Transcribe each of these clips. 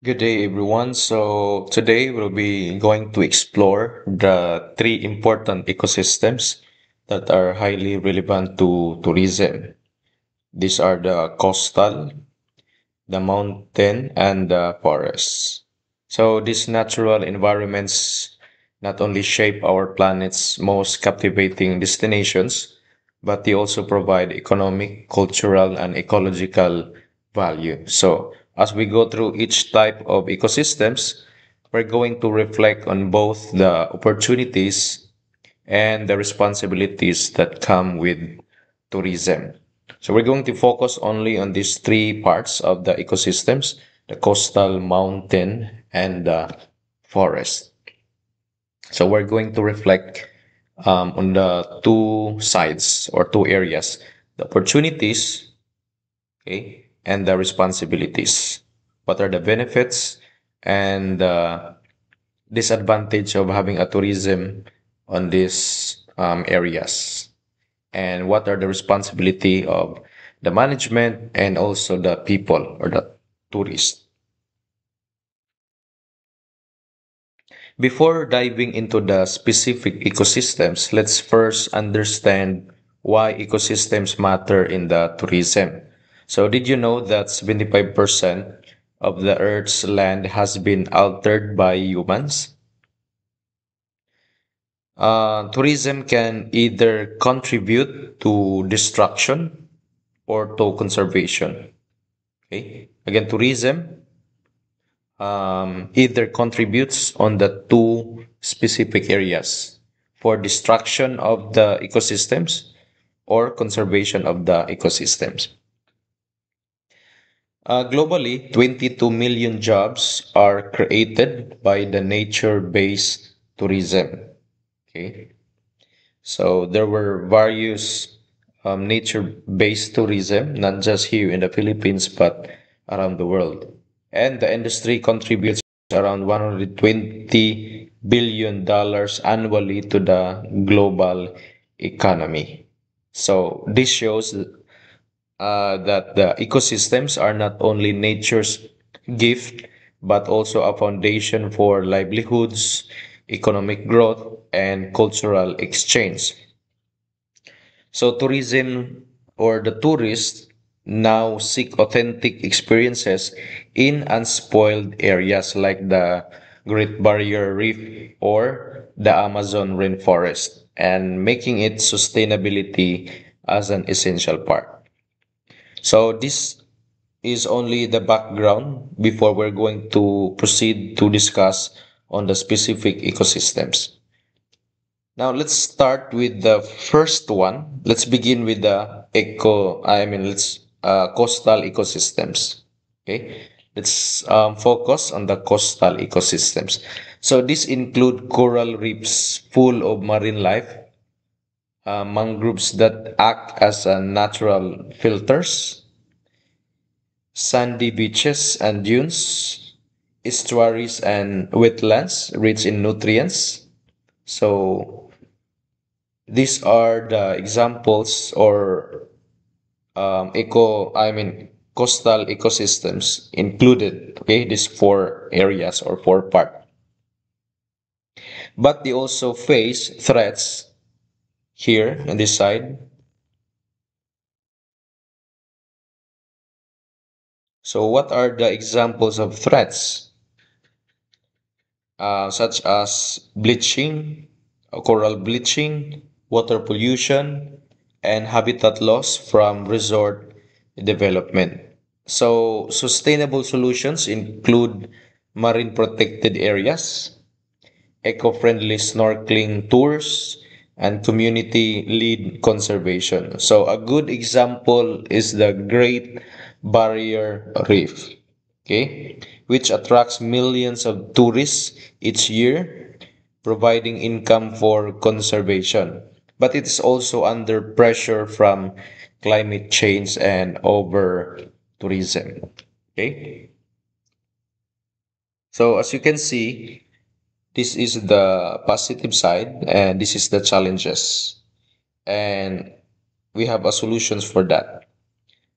Good day, everyone. So today we'll be going to explore the three important ecosystems that are highly relevant to tourism. These are the coastal, the mountain, and the forests. So these natural environments not only shape our planet's most captivating destinations, but they also provide economic, cultural, and ecological value. So as we go through each type of ecosystems, we're going to reflect on both the opportunities and the responsibilities that come with tourism. So we're going to focus only on these three parts of the ecosystems, the coastal, mountain, and the forest. So we're going to reflect on the two sides or two areas, the opportunities, okay, and the responsibilities. What are the benefits and the disadvantage of having a tourism on these areas? And what are the responsibility of the management and also the people or the tourists? Before diving into the specific ecosystems, let's first understand why ecosystems matter in the tourism. So did you know that 75% of the Earth's land has been altered by humans? Tourism can either contribute to destruction or to conservation. Okay. Again, tourism either contributes on the two specific areas for destruction of the ecosystems or conservation of the ecosystems. Globally, 22 million jobs are created by the nature-based tourism. Okay, so there were various nature-based tourism, not just here in the Philippines, but around the world. And the industry contributes around $120 billion annually to the global economy. So this shows that the ecosystems are not only nature's gift, but also a foundation for livelihoods, economic growth, and cultural exchange. So tourism or the tourists now seek authentic experiences in unspoiled areas like the Great Barrier Reef or the Amazon rainforest and making it sustainability as an essential part. So this is only the background before we're going to proceed to discuss on the specific ecosystems. Now let's start with the first one. Let's begin with the let's coastal ecosystems. Okay, let's focus on the coastal ecosystems. So this include coral reefs full of marine life, mangroves that act as natural filters, sandy beaches and dunes, estuaries and wetlands rich in nutrients. So these are the examples or coastal ecosystems included. Okay, these four areas or four part, but they also face threats here on this side. So what are the examples of threats? Such as bleaching, coral bleaching, water pollution, and habitat loss from resort development. So, sustainable solutions include marine protected areas, eco-friendly snorkeling tours, and community lead conservation. So, a good example is the Great Barrier Reef, okay, which attracts millions of tourists each year, providing income for conservation. But it is also under pressure from climate change and over tourism. Okay, so as you can see, this is the positive side and this is the challenges. And we have a solutions for that.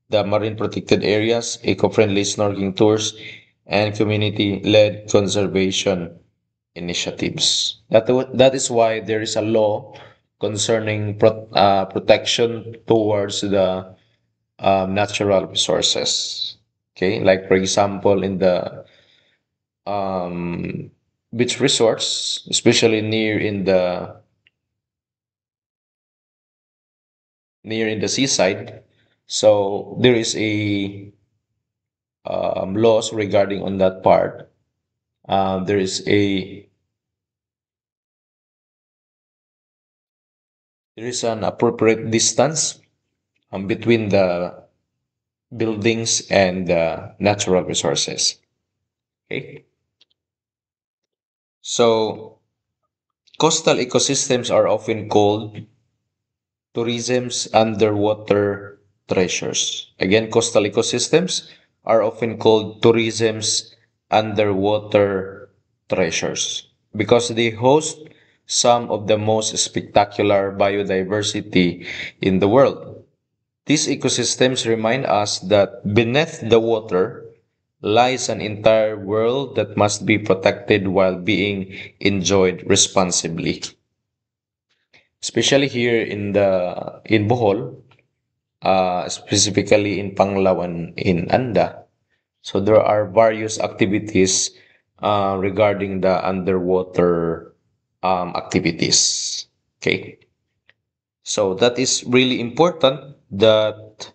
The marine protected areas, eco-friendly snorkeling tours, and community-led conservation initiatives. That is why there is a law concerning protection towards the natural resources. Okay, like for example, in the um, beach resorts, especially near in the seaside. So there is a laws regarding on that part. There is an appropriate distance between the buildings and the natural resources. Okay, so coastal ecosystems are often called tourism's underwater treasures. Again, coastal ecosystems are often called tourism's underwater treasures because they host some of the most spectacular biodiversity in the world. These ecosystems remind us that beneath the water lies an entire world that must be protected while being enjoyed responsibly. Especially here in Bohol, specifically in Panglawan in Anda. So there are various activities regarding the underwater activities. Okay, so that is really important that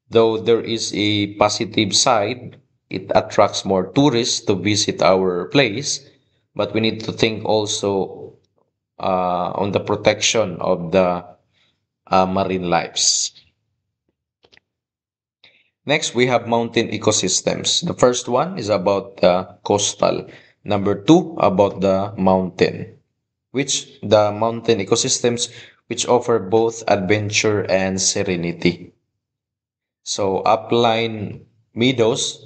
though there is a positive side, it attracts more tourists to visit our place, but we need to think also on the protection of the marine lives. Next, we have mountain ecosystems. The first one is about the coastal. Number two, about the mountain, which the mountain ecosystems which offer both adventure and serenity. So upland meadows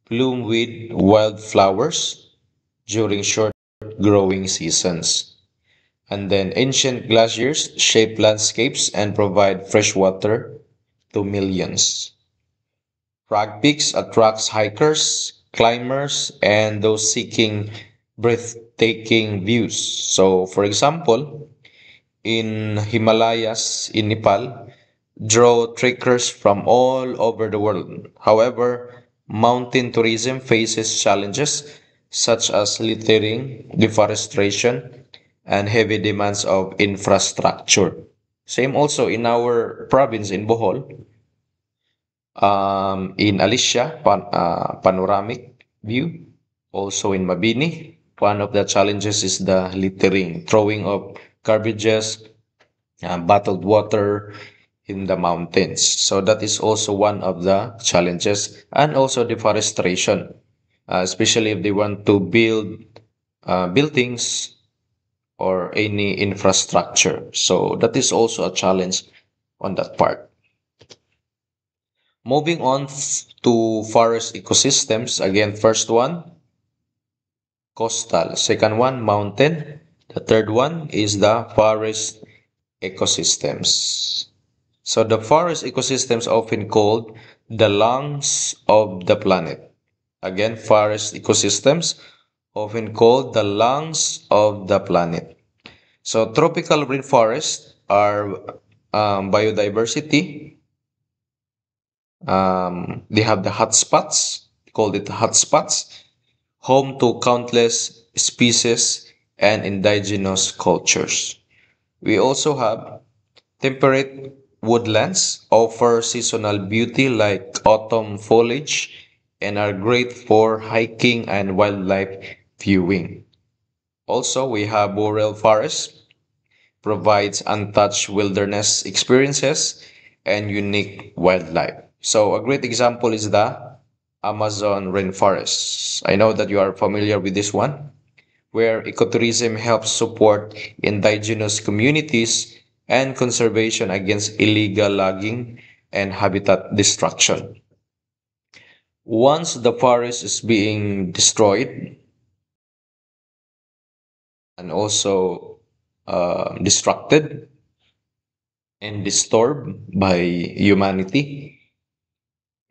bloom with wildflowers during short growing seasons. And then ancient glaciers shape landscapes and provide fresh water to millions. Frog Peaks attracts hikers, climbers, and those seeking breathtaking views. So, for example, in Himalayas in Nepal, draw trekkers from all over the world. However, mountain tourism faces challenges such as littering, deforestation, and heavy demands of infrastructure. Same also in our province in Bohol, in Alicia, panoramic view. Also in Mabini, one of the challenges is the littering, throwing of garbages, bottled water in the mountains. So that is also one of the challenges, and also deforestation, especially if they want to build buildings or any infrastructure. So that is also a challenge on that part. Moving on to forest ecosystems. Again, first one, coastal. Second one, mountain. The third one is the forest ecosystems. So the forest ecosystems often called the lungs of the planet. Again, forest ecosystems often called the lungs of the planet. So tropical rainforests are biodiversity. They have the hotspots, called it hotspots, home to countless species and indigenous cultures. We also have temperate woodlands, offer seasonal beauty like autumn foliage, and are great for hiking and wildlife viewing. Also, we have boreal forests, provides untouched wilderness experiences and unique wildlife. So a great example is the Amazon rainforest. I know that you are familiar with this one, where ecotourism helps support indigenous communities and conservation against illegal logging and habitat destruction. Once the forest is being destroyed and also destructed and disturbed by humanity,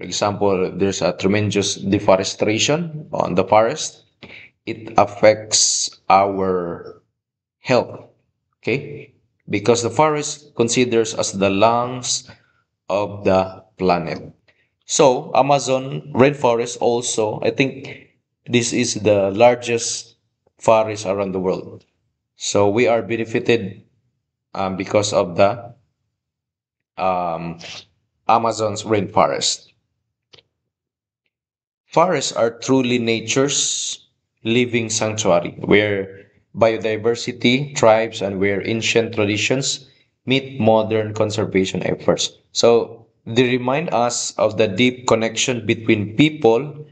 For example, there's a tremendous deforestation on the forest. It affects our health, okay? Because the forest considers as the lungs of the planet. So, Amazon rainforest also, I think this is the largest forest around the world. So we are benefited because of the um, Amazon's rainforest. Forests are truly nature's living sanctuary where biodiversity thrives and where ancient traditions meet modern conservation efforts. So they remind us of the deep connection between people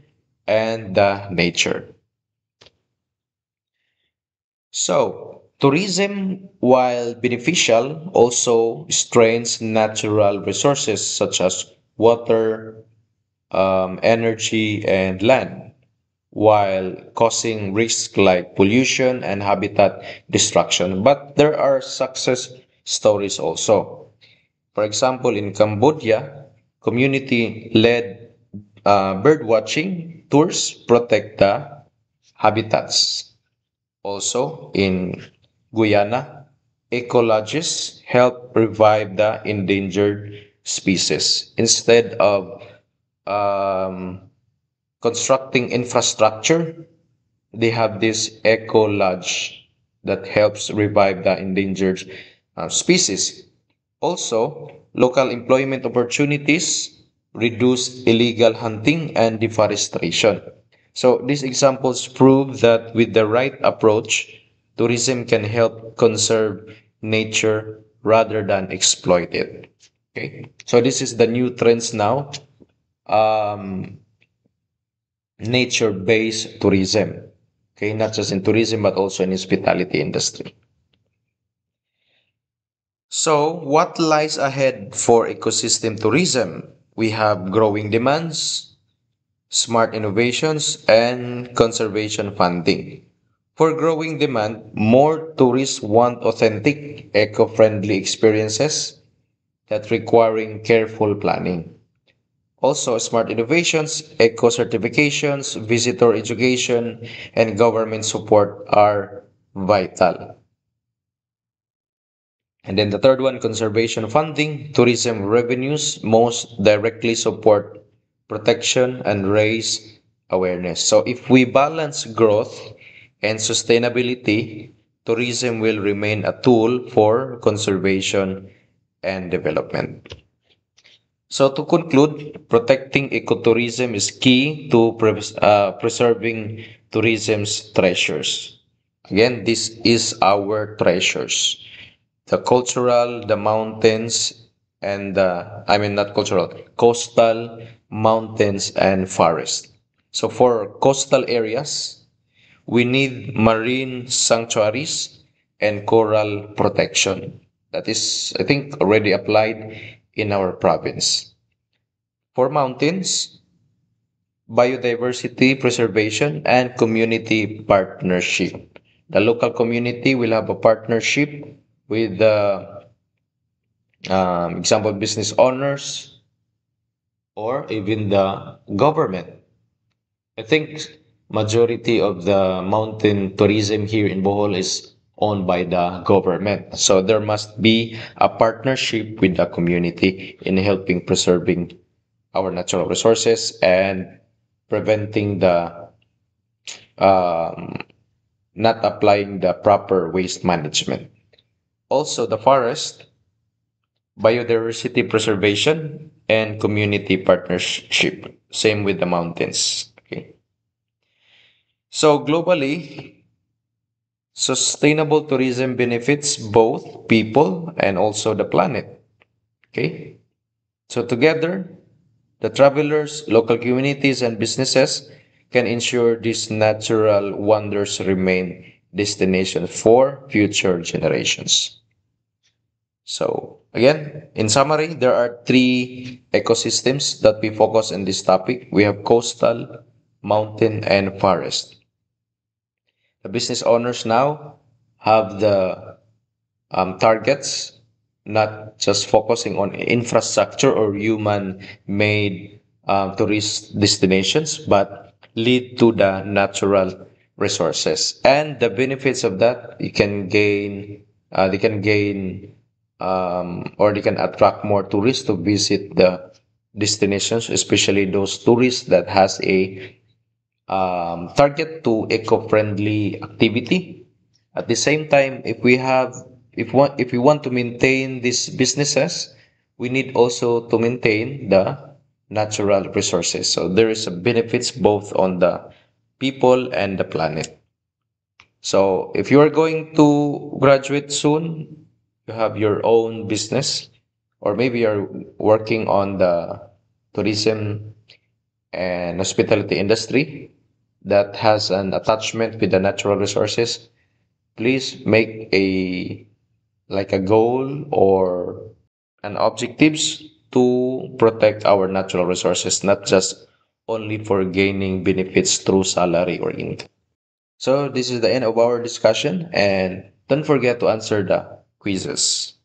and the nature. So, tourism, while beneficial, also strains natural resources such as water, energy, and land, while causing risks like pollution and habitat destruction. But there are success stories also. For example, in Cambodia, community led bird watching tours protect the habitats. Also, in Guyana, ecologists help revive the endangered species. Instead of um, constructing infrastructure, they have this eco lodge that helps revive the endangered species. Also, local employment opportunities reduce illegal hunting and deforestation. So, these examples prove that with the right approach, tourism can help conserve nature rather than exploit it. Okay, so this is the new trends now. Um, Nature-based tourism. Okay, not just in tourism but also in hospitality industry. So, what lies ahead for ecosystem tourism? We have growing demands, smart innovations, and conservation funding. For growing demand, more tourists want authentic, eco-friendly experiences that requiring careful planning. Also, smart innovations, eco certifications, visitor education, and government support are vital. And then the third one, conservation funding. Tourism revenues most directly support protection and raise awareness. So if we balance growth and sustainability, tourism will remain a tool for conservation and development. So to conclude, protecting ecotourism is key to preserving tourism's treasures. Again, this is our treasures. The cultural, the mountains, and I mean not cultural, coastal, mountains, and forest. So for coastal areas, we need marine sanctuaries and coral protection. That is, I think, already applied in our province. For mountains, biodiversity preservation and community partnership. The local community will have a partnership with the example business owners or even the government. I think majority of the mountain tourism here in Bohol is owned by the government. So there must be a partnership with the community in helping preserving our natural resources and preventing the um, not applying the proper waste management. Also, the forest, biodiversity preservation, and community partnership. Same with the mountains. Okay. So globally, sustainable tourism benefits both people and also the planet. Okay. So together, the travelers, local communities, and businesses can ensure these natural wonders remain destinations for future generations. So again, in summary, there are three ecosystems that we focus on this topic. We have coastal, mountain, and forest. The business owners now have the targets, not just focusing on infrastructure or human-made tourist destinations, but lead to the natural resources and the benefits of that. You can gain, they can gain, or they can attract more tourists to visit the destinations, especially those tourists that has a target to eco-friendly activity. At the same time, if we want to maintain these businesses, we need also to maintain the natural resources. So there is a benefits both on the people and the planet. So if you are going to graduate soon, you have your own business, or maybe you're working on the tourism and hospitality industry that has an attachment with the natural resources, please make a like a goal or an objectives to protect our natural resources, not just only for gaining benefits through salary or income. So this is the end of our discussion, and don't forget to answer the quizzes.